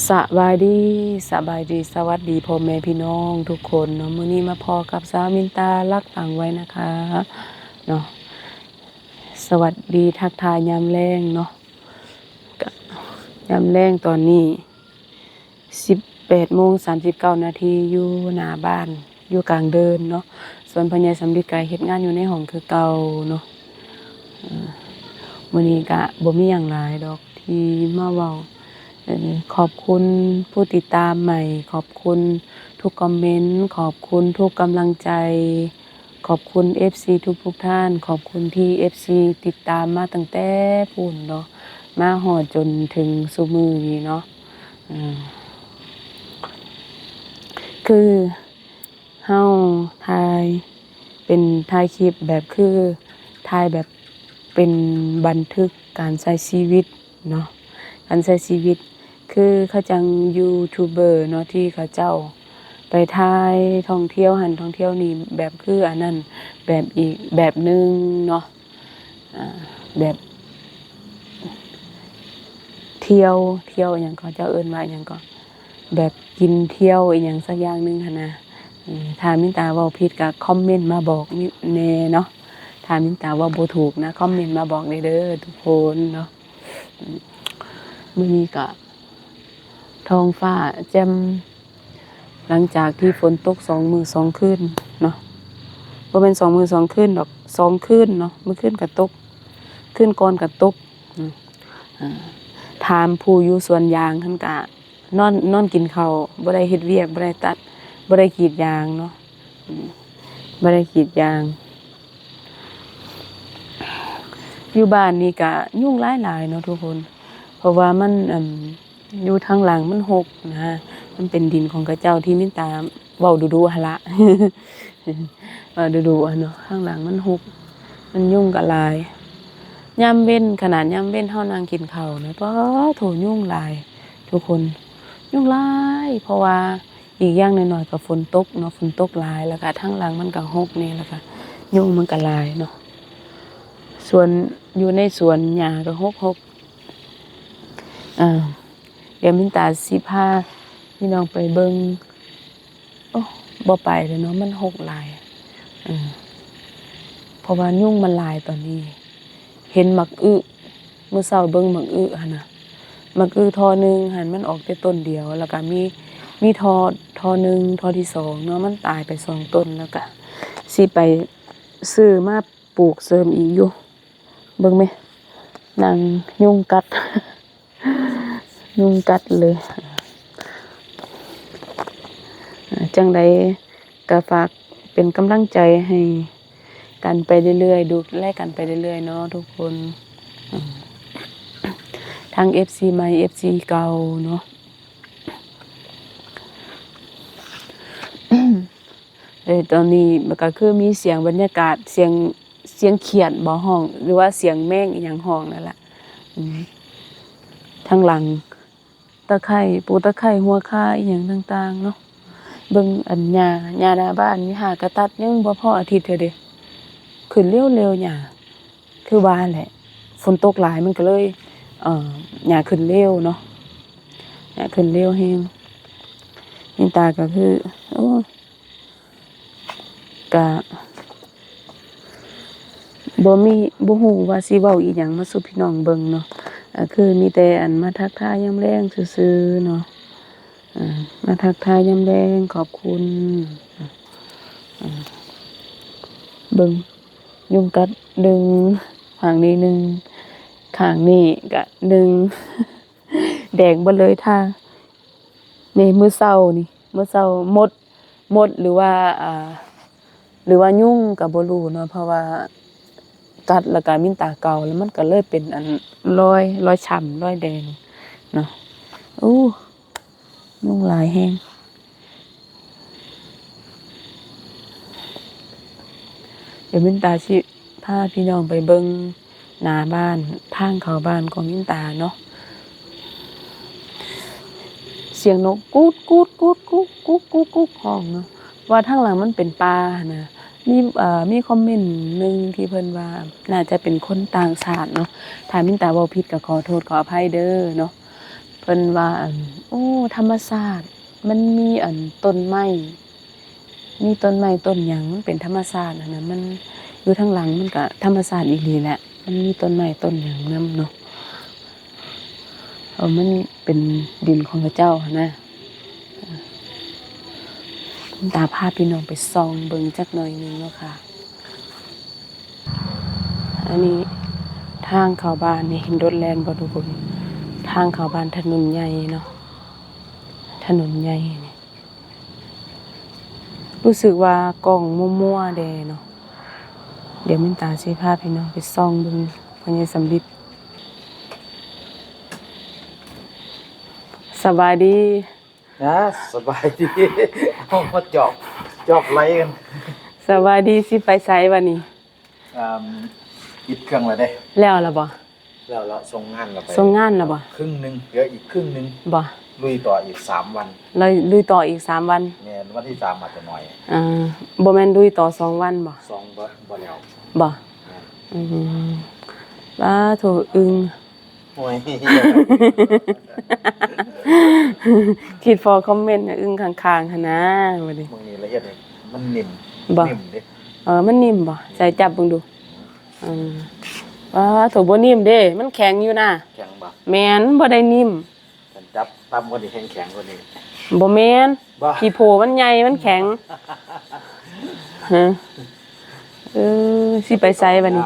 สบายดีสบายดีสวัสดีพ่อแม่พี่น้องทุกคนเนาะมื้อนี้มาพอกับสาวมินตารักฝังไว้นะคะเนาะสวัสดีทักทายยามแลงเนาะก็ยามแลงตอนนี้18:39 นาทีอยู่หน้าบ้านอยู่กลางเดินเนาะส่วนพ่อใหญ่สำลิดก็เฮ็ดงานอยู่ในห้องคือเก่าเนาะมื้อนี้ก็บ่มีหยังหลายดอกที่มาเว้าขอบคุณผู้ติดตามใหม่ขอบคุณทุกคอมเมนต์ขอบคุณทุกกำลังใจขอบคุณ FC ทุกท่านขอบคุณที่ FC ติดตามมาตั้งแต่พู้นเนาะมาฮอดจนถึงซุมื้อนี้เนาะคือเฮาถ่ายเป็นถ่ายคลิปแบบคือถ่ายแบบเป็นบันทึกการใช้ชีวิตเนาะการใช้ชีวิตคือเขาจังยูทูบเบอร์เนาะที่เขาเจ้าไปถ่ายท่องเที่ยวหั้นท่องเที่ยวนี่แบบคืออันนั้นแบบอีกแบบหนึ่งเนาะแบบเที่ยวอิหยังเขาเจ้าเอิ้นว่าอิหยังก็แบบกินเที่ยวอิหยังสักอย่างหนึ่งหั้นนะถ้ามินตาเว้าผิดก็คอมเมนต์มาบอกแหน่เนาะถ้ามินตาเว้าบ่ถูกนะคอมเมนต์มาบอกได้เด้อทุกคนเนาะมื้อนี้ก็ท้องฟ้าแจ่มหลังจากที่ฝนตก2 มื้อ 2 คืนเนาะบ่แม่น2 มื้อ 2 คืนดอก2 คืนเนาะมื้อคืนก็ตกคืนก่อนก็ตกถามผู้อยู่สวนยางเพิ่นก็นอนกินข้าวบ่ได้เฮ็ดเวียกบ่ได้ตัดบ่ได้กรีดยางเนาะบ่ได้กรีดยางอยู่บ้านนี่ก็ยุงหลายๆเนาะทุกคนเพราะว่ามันอยู่ทางหลังมันรกนะมันเป็นดินของเขาเจ้าที่มินตาเว้าดูๆหั่นล่ะเว้าดูๆอะเนาะข้างหลังมันรกมันยุงก็หลายยามเว้นขนาดยามเว้นเฮานั่งกินข้าวนะป๊าโถยุงหลายทุกคนยุงหลายเพราะว่าอีกอย่างน้อยๆก็ฝนตกเนาะฝนตกหลายแล้วก็ทางหลังมันก็รกนี่แล้วก็ยุงมันก็หลายเนาะส่วนอยู่ในสวนหญ้าก็รกเดี๋ยวมินตาสิพาพี่น้องไปเบิ่งโอ้บ่ไปเลยเนาะมันรกหลายเพราะว่ายุงมันหลายตอนนี้เห็นบักอึมื้อเช้าเบิ่งบักอึหั่นน่ะบักอึทอหนึ่งหั่นมันออกแต่ต้นเดียวแล้วก็มีทอหนึ่งทอที่2เนาะมันตายไป2ต้นแล้วก็สิไปซื้อมาปลูกเสริมอีกอยู่เบิ่งแม่นางยุงกัดยุงกัดเลยจังใดก็ฝากเป็นกำลังใจให้กันไปเรื่อยๆดูแลกันไปเรื่อยๆเนาะทุกคนทั้ง FC ใหม่ FC เก่าเนาะตอนนี้มันก็คือมีเสียงบรรยากาศเสียงเขียดบ่ฮ้องหรือว่าเสียงแมงอีหยังฮ้องนั่นแหละทางหลังตะไคร้ปลูกตะไคร้หัวข่าอีหยังต่างๆเนาะเบิ่งอันหญ้าหน้าบ้านนี่หากระตัดยังบ่พออาทิตย์เทื่อเดะขึ้นเร็วๆหญ้าคือว่าแหละฝนตกหลายมันก็เลยหญ้าขึ้นเร็วเนาะหญ้าขึ้นเร็วแฮงนี่ตาก็คือโอ้ก็บ่ฮู้ว่าสิเว้าอีหยังมาสู่พี่น้องเบิ่งเนาะคือมีแต่อันมาทักทายยามแลงซื่อๆเนาะมาทักทายยามแลงขอบคุณเบิ่งยุงกัดดึงข้างนี้1ข้างนี้ก็1แดงเบิดเลยทางนี่มื้อเช้ามดหรือว่ายุงก็บ่รู้เนาะเพราะว่ากัดแล้วก็มินตาเก่าแล้วมันก็เลยเป็นอันรอยช้ำรอยแดงเนาะยุงหลายแฮงเดี๋ยวมินตาสิพาพี่น้องไปเบิ่งหน้าบ้านทางเข้าบ้านของมินตาเนาะเสียงนกกูดฮ้องเนาะว่าทางหลังมันเป็นป่านะมีคอมเมนต์หนึ่งที่เพิ่นว่าน่าจะเป็นคนต่างชาติเนาะถ้ามินตาเว้าผิดก็ขอโทษขออภัยเด้อเนาะ เพิ่นว่าโอ้ธรรมชาติมันมีต้นไม้มีต้นไม้ต้นหยังมันเป็นธรรมชาตินะมันอยู่ทางหลังมันก็ธรรมชาติอีหลีแหละมันมีต้นไม้ต้นหยังนำเนาะมันเป็นดินของพระเจ้าหั่นนะคุณตาพาพี่น้องไปส่องเบิ่งจักหน่อยนึงเนาะค่ะอันนี้ทางเข้าบ้านนี่เห็นรถแล่นบ่ทุกคนทางเข้าบ้านถนนใหญ่เนาะถนนใหญ่นี่รู้สึกว่ากล้องมัวๆแดเนาะเดี๋ยวมินตาสิพาพี่น้องไปส่องเบิ่งพญาสำริดสบายดีนะสบายดีห้องพ่อจอกไล่กันสบายดีสิไปไสบัดนี้ปิดเครื่องแล้วเด้แล้วล่ะบ่แล้วเราส่งงานเราไปส่งงานแล้วบ่ครึ่งนึงเหลืออีกครึ่งนึงบ่ลุยต่ออีก3วันลุยต่ออีก3วันแม่นวันที่3อาจจะน้อยบ่แม่นลุยต่อ2วันบ่2บ่แล้วบ่บ้าโถอึงโอ้ยคิดพอคอมเมนต์อึงข้างๆหั่นนะบัดนี้มื้อนี้ละเอียดเลยมันนิ่มเด้มันนิ่มบ่ใส่จับเบิ่งดูโถบ่นิ่มเด้มันแข็งอยู่นะแข็งบ่แม่นบ่ได้นิ่มฉันจับต่ำกว่านี้แข็งกว่านี้บ่แม่นขี้โพมันใหญ่มันแข็งฮะสิไปไสบัดนี้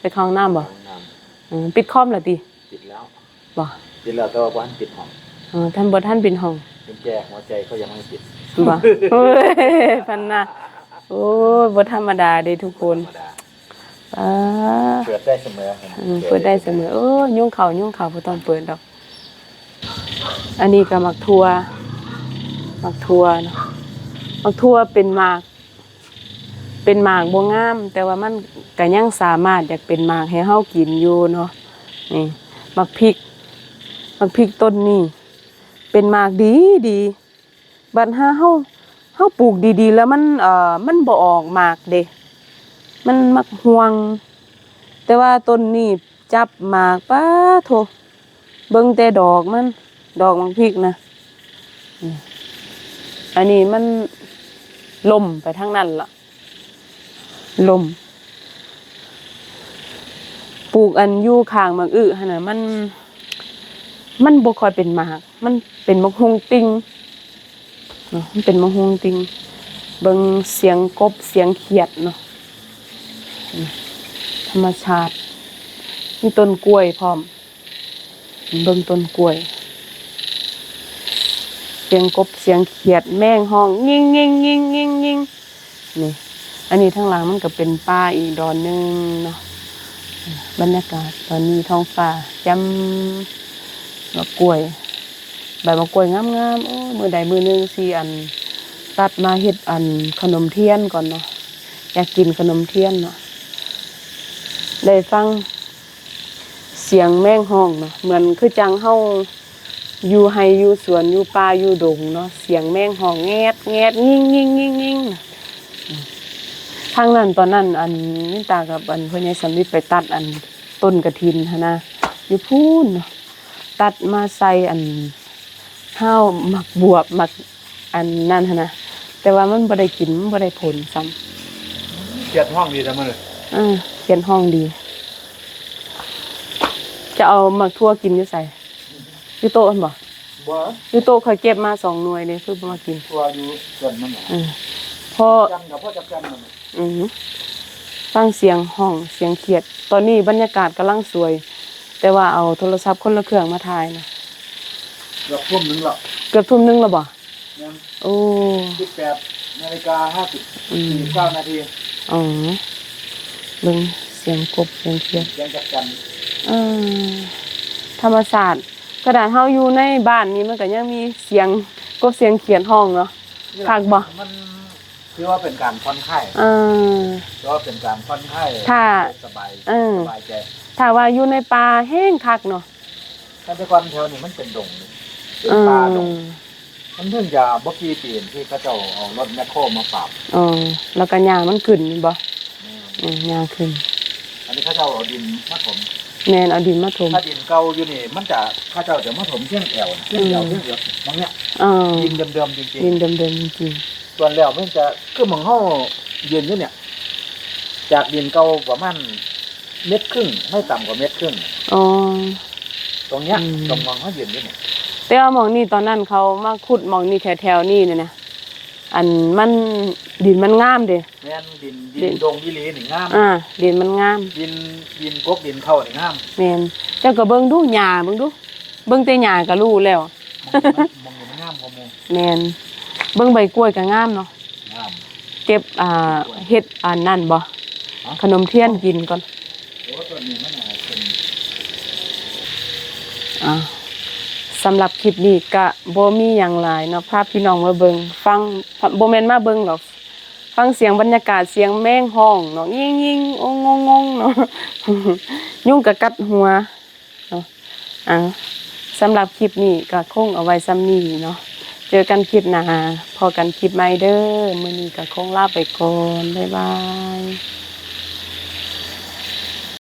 ไปเข้าห้องน้ำบ่ปิดคอมแล้วติปิดแล้วบ่ปิดแล้วแต่ว่าบ่ทันปิดห้องท่านบ่ทันปิดห้องกุญแจหัวใจเขายังไม่ปิดบ่โอ้ยพันน่ะโอ้ยบ่ธรรมดาเด้ทุกคนเปิดได้เสมอเปิดได้เสมอยุ่งเข่าบ่ต้องเปิดดอกอันนี้ก็มักทั่วเนาะมักทั่วเป็นหมากบ่งามแต่ว่ามันก็ยังสามารถอยากเป็นหมากให้เฮากินอยู่เนาะนี่มักพริกต้นนี้เป็นหมากดีบัดเฮาปลูกดีๆแล้วมันบ่ออกหมากเด้มันมักห่วงแต่ว่าต้นนี้จับหมากป้าโถเบิ่งแต่ดอกมันดอกมักพริกนะอันนี้มันล่มไปทางนั้นล่ะล่มปลูกอันอยู่ข้างมักหั่นน่ะมันบ่ค่อยเป็นหมากมันเป็นมะฮุงติงเนาะมันเป็นมะฮุงติงเบิ่งเสียงกบเสียงเขียดเนาะธรรมชาติมีต้นกล้วยพร้อมเบิ่งต้นกล้วยเสียงกบเสียงเขียดแมงห้องงิงนี่อันนี้ทางหลังมันก็เป็นป่าอีกดอนนึงเนาะบรรยากาศตอนนี้ท้องฟ้าแจ่มมะกล้วยใบมะกล้วยงามๆโอ้มื้อใดมื้อนึงสิตัดมาเฮ็ดขนมเทียนก่อนเนาะอยากกินขนมเทียนเนาะได้ฟังเสียงแมงห้องเนาะเหมือนคือจังเฮาอยู่ไร่อยู่สวนอยู่ป่าอยู่ดงเนาะเสียงแมงห้องแงดงิงทางนั้นตอนนั้นมินตากับพ่อใหญ่สำริดไปตัดต้นกฐินหั่นนะอยู่พูนเนาะตัดมาใส่ข้าวหมักบวบหมักนั่นหั่นนะแต่ว่ามันบ่ได้กินมันบ่ได้ผลซ้ำเขียนห้องดีจังเลยเขียนห้องดีจะเอาหมักทั่วกินอยู่ไสอยู่โต๊ะบ่อยู่โต๊ะค่อยเก็บมา2หน่วยนี่คือบ่มากินทั่วอยู่ส่วนมันน่ะพอจังกับพ่อจับกันนั่นฟังเสียงห้องเสียงเขียดตอนนี้บรรยากาศกำลังสวยแต่ว่าเอาโทรศัพท์คนละเครื่องมาถ่ายนะเกือบทุ่มนึงแล้วแล้วบ่โอ้18:59 นาทีเบิ่งเสียงกบเสียงเขียดเสียงจับกันธรรมศาสตร์กระดาษเฮาอยู่ในบ้านนี้มันก็ยังมีเสียงกบเสียงเขียดห้องเนาะคักบ่มันคือว่าเป็นการผ่อนคลายคือว่าเป็นการผ่อนคลายถ้าสบายใจถ้าว่าอยู่ในป่าแห้งคักเนาะแต่ก่อนแถวนี้มันเป็นดงเป็นป่าดงมันเพิ่งจะบ่กี่ปีที่เขาเจ้าเอารถแมคโครมาปราบแล้วก็หญ้ามันขึ้นนี่บ่หญ้าขึ้นอันนี้เขาเจ้าเอาดินมาถม แม่นเอาดินมาถม ถ้าดินเก่าอยู่นี่มันจะถ้าเจ้าจะมาถมเชียงแอวเชียงแอวเชียงเดียวมองเนี้ย เออ ดินเดิมๆจริง ดินเดิมๆจริง ๆส่วนแล้วมันจะคือมองเฮายืนอยู่เนี่ย จากดินเก่าประมาณเม็ดครึ่งไม่ต่ำกว่าเม็ดครึ่ง ๆอ๋อ ตรงเนี้ย อืม ตรงมองเฮายืนอยู่เนี่ย แต่ว่าหม่องนี้ตอนนั้นเขามาขุดหม่องนี้แถวๆนี้เนี่ยนะอันมันดินมันงามเด้ แม่นดิน ดิน ดงอีหลีนี่งาม ดินมันงาม ดินกกดินเข้านี่งาม แม่นเจ้าก็เบิ่งดูหญ้าเบิ่งดูเบิ่งแต่หญ้าก็รู้แล้ว มองมันงามกว่าหมู่ แม่นเบิ่งใบกล้วยก็งามเนาะ งาม เก็บเฮ็ดอันนั่นบ่ ฮะ ขนมเทียนกินก่อน โอ้ตัวนี้มันเป็น อ่าสำหรับคลิปนี้ก็บ่มีหยังหลายเนาะพาพี่น้องมาเบิ่งฟังบ่แม่นมาเบิ่งหรอกฟังเสียงบรรยากาศเสียงแมงห้องเนาะยิงๆโองงงๆเนาะ ยุงก็กัดหัวเนาะสำหรับคลิปนี้ก็คงเอาไว้ซ้ำนี้เนาะเจอกันคลิปหน้าพอกันคลิปใหม่เด้อมื้อนี้ก็คงลาไปก่อนบ๊ายบาย